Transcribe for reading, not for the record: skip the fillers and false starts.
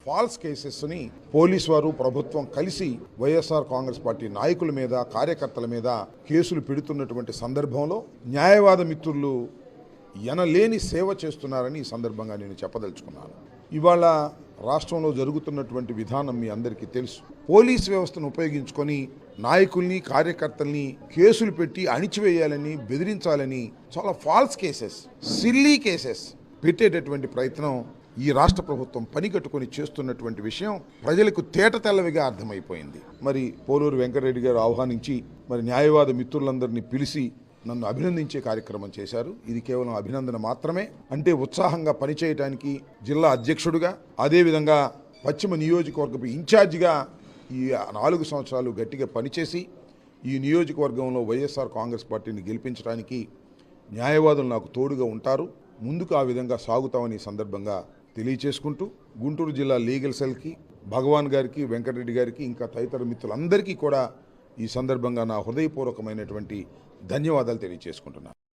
Falls కేసెస్ని police వారు ప్రభుత్వం కలిసి వైఎస్ఆర్ కాంగ్రెస్ పార్టీ నాయకుల మీద కార్యకర్తల మీద కేసులు పెడుతున్నటువంటి సందర్భంలో న్యాయవాద మిత్రులు ఎనలేని సేవ చేస్తున్నారని ఈ సందర్భంగా నేను చెప్పదలుచుకున్నాను. ఇవాళ రాష్ట్రంలో జరుగుతున్నటువంటి విధానం మీ అందరికీ తెలుసు. పోలీస్ వ్యవస్థను ఉపయోగించుకొని నాయకుల్ని కార్యకర్తల్ని కేసులు పెట్టి అణిచివేయాలని బెదిరించాలని చాలా ఫాల్స్ కేసెస్, సిల్లీ కేసెస్ పెట్టేటటువంటి ప్రయత్నం ఈ రాష్ట్ర ప్రభుత్వం పనిగట్టుకొని చేస్తున్నటువంటి విషయం ప్రజలకు తేటతెల్లవిగా అర్థమైపోయింది. మరి పోలూరు వెంకటరెడ్డి గారు ఆహ్వానించి మరి న్యాయవాద మిత్రులందరినీ పిలిచి నన్ను అభినందించే కార్యక్రమం చేశారు. ఇది కేవలం అభినందన మాత్రమే. అంటే ఉత్సాహంగా పనిచేయడానికి జిల్లా అధ్యక్షుడిగా, అదేవిధంగా పశ్చిమ నియోజకవర్గపు ఇన్ఛార్జిగా ఈ 4 సంవత్సరాలు గట్టిగా పనిచేసి ఈ నియోజకవర్గంలో వైఎస్ఆర్ కాంగ్రెస్ పార్టీని గెలిపించడానికి న్యాయవాదులు నాకు తోడుగా ఉంటారు. ముందుకు ఆ విధంగా సాగుతామని ఈ సందర్భంగా తెలియచేసుకుంటూ గుంటూరు జిల్లా లీగల్ సెల్కి, భగవాన్ గారికి, వెంకటరెడ్డి గారికి, ఇంకా తదితర మిత్రులందరికీ కూడా ఈ సందర్భంగా నా హృదయపూర్వకమైనటువంటి ధన్యవాదాలు తెలియచేసుకుంటున్నాను.